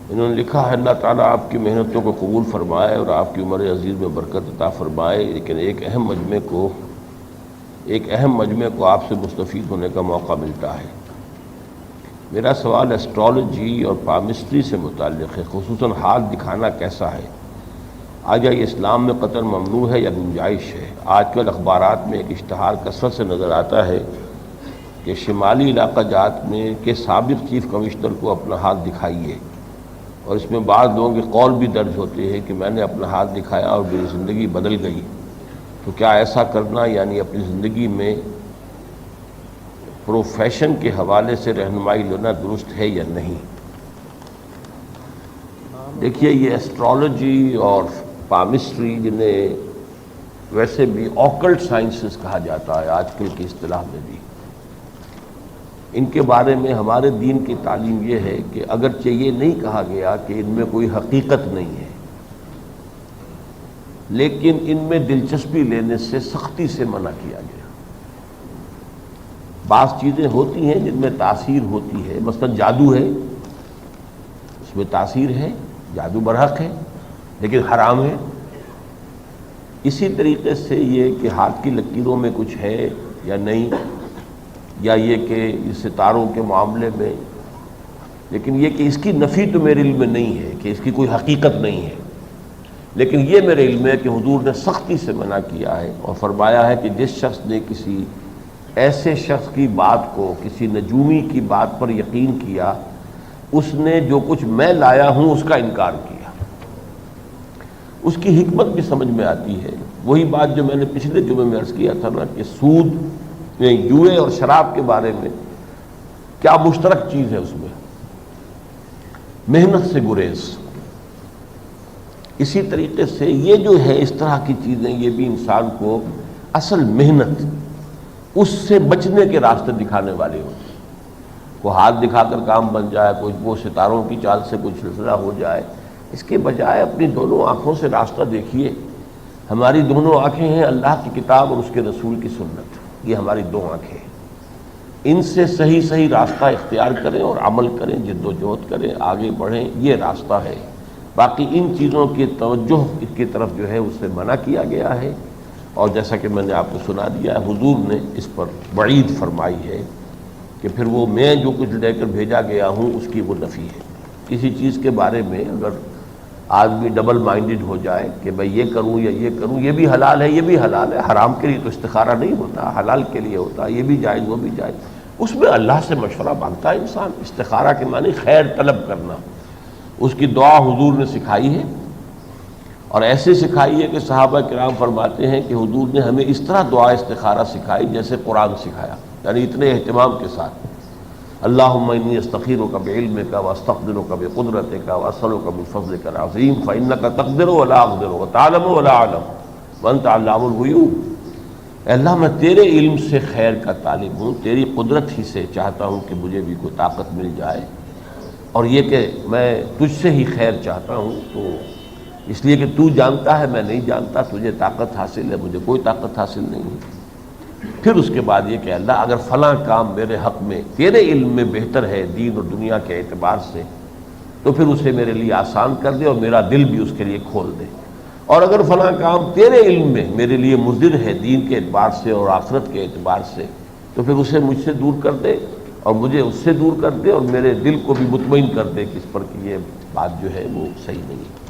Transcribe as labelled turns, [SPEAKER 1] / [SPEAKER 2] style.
[SPEAKER 1] انہوں نے لکھا ہے اللہ تعالیٰ آپ کی محنتوں کو قبول فرمائے اور آپ کی عمر عزیز میں برکت عطا فرمائے، لیکن ایک اہم مجمع کو آپ سے مستفید ہونے کا موقع ملتا ہے۔ میرا سوال ایسٹرالوجی اور پامسٹری سے متعلق ہے، خصوصاً ہاتھ دکھانا کیسا ہے؟ آیا یہ اسلام میں قطعاً ممنوع ہے یا گنجائش ہے؟ آج کل اخبارات میں ایک اشتہار کثرت سے نظر آتا ہے کہ شمالی علاقہ جات میں کے سابق چیف کمشنر کو اپنا ہاتھ دکھائیے، اور اس میں بعض لوگوں کے قول بھی درج ہوتے ہیں کہ میں نے اپنا ہاتھ دکھایا اور میری زندگی بدل گئی۔ تو کیا ایسا کرنا یعنی اپنی زندگی میں پروفیشن کے حوالے سے رہنمائی لینا درست ہے یا نہیں؟ دیکھیے، یہ ایسٹرالوجی اور پامسٹری، جنہیں ویسے بھی آکلٹ سائنسز کہا جاتا ہے آج کل کی اصطلاح میں بھی، ان کے بارے میں ہمارے دین کی تعلیم یہ ہے کہ اگرچہ یہ نہیں کہا گیا کہ ان میں کوئی حقیقت نہیں ہے، لیکن ان میں دلچسپی لینے سے سختی سے منع کیا گیا۔ بعض چیزیں ہوتی ہیں جن میں تاثیر ہوتی ہے، مثلا جادو ہے، اس میں تاثیر ہے، جادو برحق ہے، لیکن حرام ہے۔ اسی طریقے سے یہ کہ ہاتھ کی لکیروں میں کچھ ہے یا نہیں، یا یہ کہ ستاروں کے معاملے میں، لیکن یہ کہ اس کی نفی تو میرے علم میں نہیں ہے کہ اس کی کوئی حقیقت نہیں ہے، لیکن یہ میرے علم ہے کہ حضور نے سختی سے منع کیا ہے اور فرمایا ہے کہ جس شخص نے کسی ایسے شخص کی بات کو، کسی نجومی کی بات پر یقین کیا، اس نے جو کچھ میں لایا ہوں اس کا انکار کیا۔ اس کی حکمت بھی سمجھ میں آتی ہے، وہی بات جو میں نے پچھلے جمعے میں عرض کیا تھا نا کہ سود، جوئے اور شراب کے بارے میں کیا مشترک چیز ہے، اس میں محنت سے گریز۔ اسی طریقے سے یہ جو ہے اس طرح کی چیزیں، یہ بھی انسان کو اصل محنت، اس سے بچنے کے راستے دکھانے والے ہوتے ہیں۔ کوئی ہاتھ دکھا کر کام بن جائے، کوئی وہ ستاروں کی چال سے کوئی سلسلہ ہو جائے، اس کے بجائے اپنی دونوں آنکھوں سے راستہ دیکھیے۔ ہماری دونوں آنکھیں ہیں اللہ کی کتاب اور اس کے رسول کی سنت، یہ ہماری دو آنکھیں ہیں، ان سے صحیح راستہ اختیار کریں اور عمل کریں، جد و جہد کریں، آگے بڑھیں، یہ راستہ ہے۔ باقی ان چیزوں کی توجہ کی طرف جو ہے اس سے منع کیا گیا ہے، اور جیسا کہ میں نے آپ کو سنا دیا ہے، حضور نے اس پر وعید فرمائی ہے کہ پھر وہ میں جو کچھ لے کر بھیجا گیا ہوں اس کی وہ نفی ہے۔ کسی چیز کے بارے میں اگر آدمی ڈبل مائنڈڈ ہو جائے کہ بھئی یہ کروں یا یہ کروں، یہ بھی حلال ہے، یہ بھی حلال ہے، حرام کے لیے تو استخارہ نہیں ہوتا، حلال کے لیے ہوتا، یہ بھی جائز وہ بھی جائز، اس میں اللہ سے مشورہ مانگتا ہے انسان۔ استخارہ کے معنی خیر طلب کرنا، اس کی دعا حضور نے سکھائی ہے، اور ایسے سکھائی ہے کہ صحابہ کرام فرماتے ہیں کہ حضور نے ہمیں اس طرح دعا استخارہ سکھائی جیسے قرآن سکھایا، یعنی اتنے اہتمام کے ساتھ۔ اللہم انی استخیرک بعلمک واستقدرک بقدرتک واسألک من فضلک العظیم فانک تقدر ولا اقدر وتعلم ولا اعلم وانت علام الغیوب۔ اے اللہ، میں تیرے علم سے خیر کا طالب ہوں، تیری قدرت ہی سے چاہتا ہوں کہ مجھے بھی کوئی طاقت مل جائے، اور یہ کہ میں تجھ سے ہی خیر چاہتا ہوں، تو اس لیے کہ تو جانتا ہے، میں نہیں جانتا، تجھے طاقت حاصل ہے، مجھے کوئی طاقت حاصل نہیں ہے۔ پھر اس کے بعد یہ کہ اللہ، اگر فلاں کام میرے حق میں تیرے علم میں بہتر ہے دین اور دنیا کے اعتبار سے، تو پھر اسے میرے لیے آسان کر دے اور میرا دل بھی اس کے لیے کھول دے، اور اگر فلاں کام تیرے علم میں میرے لیے مضر ہے دین کے اعتبار سے اور آخرت کے اعتبار سے، تو پھر اسے مجھ سے دور کر دے اور مجھے اس سے دور کر دے، اور میرے دل کو بھی مطمئن کر دے کہ اس پر کہ یہ بات جو ہے وہ صحیح نہیں ہے۔